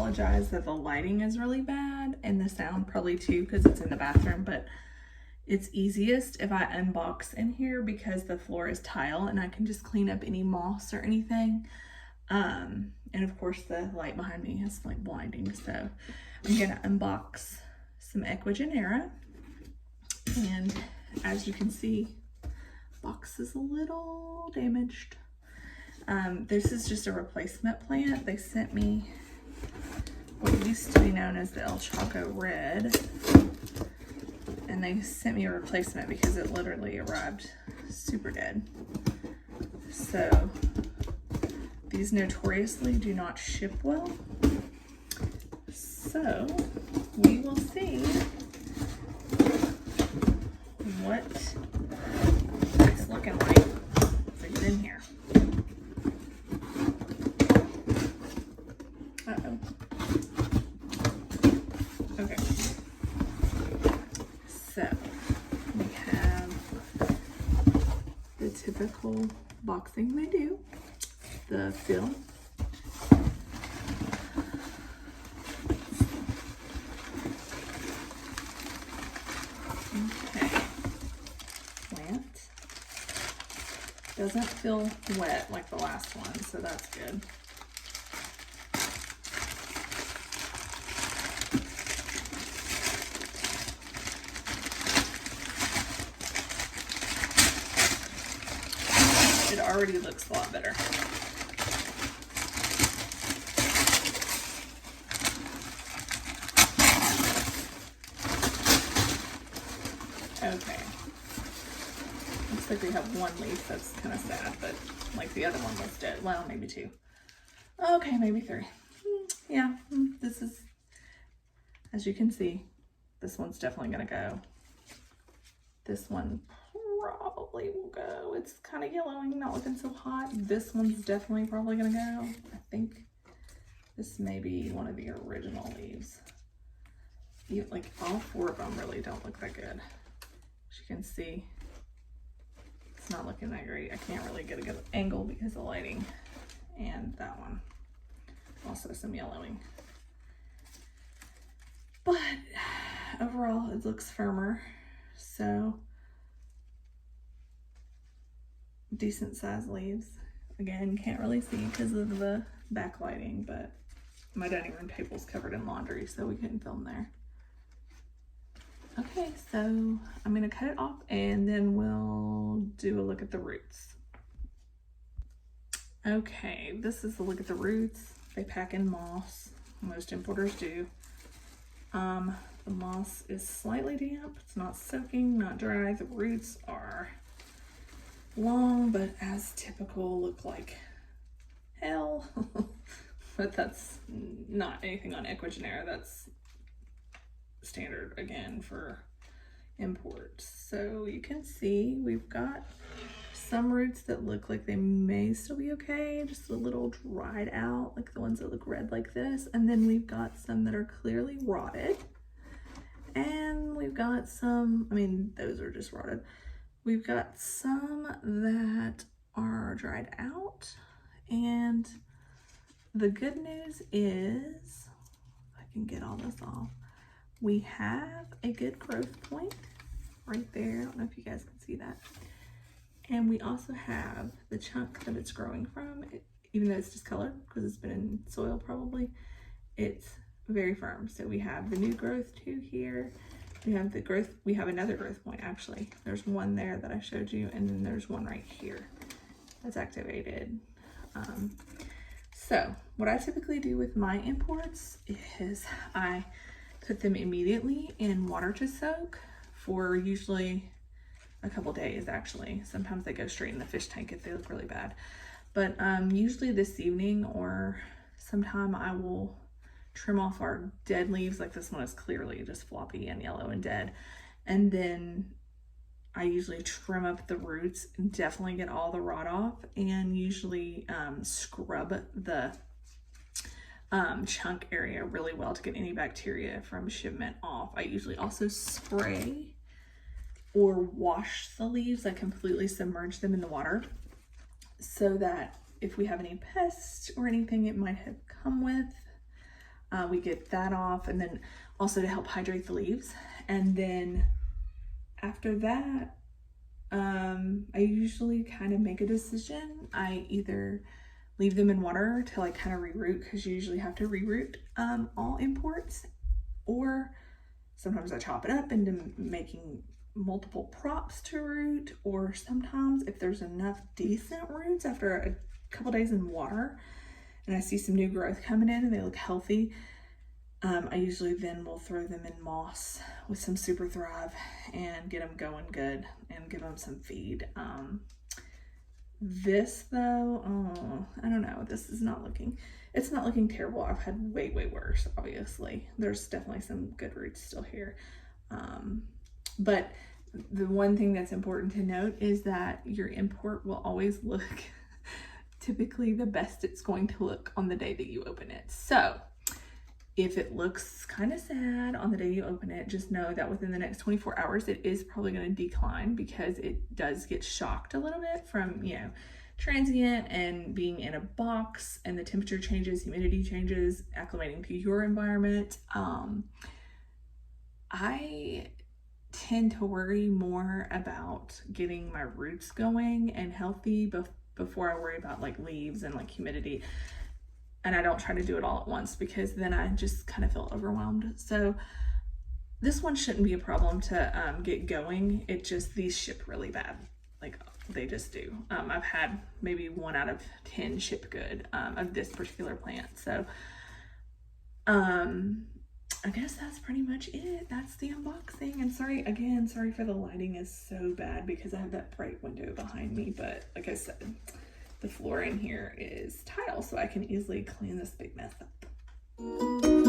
apologize that the lighting is really bad and the sound probably too, because it's in the bathroom, but it's easiest if I unbox in here because the floor is tile and I can just clean up any moss or anything. And of course the light behind me is like blinding, so I'm gonna unbox some Ecuagenera. And as you can see, box is a little damaged. This is just a replacement plant. They sent me what used to be known as the Choco Red, and they sent me a replacement because it literally arrived super dead. So these notoriously do not ship well. So we will see what it's looking like as I get in here. Uh-oh. Okay. So we have the typical boxing they do. The fill. Okay. Plant. Doesn't feel wet like the last one, so that's good. It already looks a lot better. Okay. Looks like we have one leaf that's kind of sad, but like the other one was dead. Well, maybe two. Okay, maybe three. Yeah, this is, as you can see, this one's definitely gonna go. This one probably will go. It's kind of yellowing, not looking so hot. This one's definitely probably gonna go. I think this may be one of the original leaves. Like all four of them really don't look that good. As you can see, it's not looking that great. I can't really get a good angle because of the lighting. And that one, also some yellowing. But overall, it looks firmer. So decent sized leaves. Again, can't really see because of the backlighting, but my dining room table's covered in laundry, so we couldn't film there. Okay, so I'm gonna cut it off and then we'll do a look at the roots. Okay, this is a look at the roots. They pack in moss. Most importers do. The moss is slightly damp. It's not soaking, not dry. The roots are long, but as typical, look like hell. But that's not anything on Ecuagenera. That's standard again for imports. So you can see we've got some roots that look like they may still be okay, just a little dried out, like the ones that look red like this. And then we've got some that are clearly rotted. And we've got some, I mean, those are just rotted. We've got some that are dried out. And the good news is, if I can get all this off, we have a good growth point right there. I don't know if you guys can see that. And we also have the chunk that it's growing from, even though it's discolored because it's been in soil probably, it's very firm. So we have the new growth too here. We have the growth, we have another growth point actually. There's one there that I showed you, and then there's one right here that's activated. So what I typically do with my imports is I put them immediately in water to soak for usually a couple days actually. Sometimes they go straight in the fish tank if they look really bad. But usually this evening or sometime I will trim off our dead leaves. Like this one is clearly just floppy and yellow and dead. And then I usually trim up the roots and definitely get all the rot off, and usually scrub the chunk area really well to get any bacteria from shipment off. I usually also spray or wash the leaves. I completely submerge them in the water so that if we have any pests or anything it might have come with, We get that off, and then also to help hydrate the leaves. And then after that, I usually kind of make a decision. I either leave them in water to like kind of reroot, because you usually have to reroot all imports, or sometimes I chop it up into making multiple props to root, or sometimes if there's enough decent roots after a couple days in water and I see some new growth coming in and they look healthy, I usually then will throw them in moss with some Super Thrive and get them going good and give them some feed. This though, I don't know, this is not looking, it's not looking terrible. I've had way worse, obviously. There's definitely some good roots still here. But the one thing that's important to note is that your import will always look typically the best it's going to look on the day that you open it. So if it looks kind of sad on the day you open it, just know that within the next 24 hours, it is probably going to decline, because it does get shocked a little bit from, you know, transient and being in a box, and the temperature changes, humidity changes, acclimating to your environment. I tend to worry more about getting my roots going and healthy before I worry about like leaves and like humidity. And I don't try to do it all at once, because then I just kind of feel overwhelmed. So this one shouldn't be a problem to get going. It just, these ship really bad. Like they just do. I've had maybe 1 out of 10 ship good of this particular plant. So I guess that's pretty much it. That's the unboxing. And sorry for the lighting is so bad, because I have that bright window behind me. But like I said, the floor in here is tile, so I can easily clean this big mess up.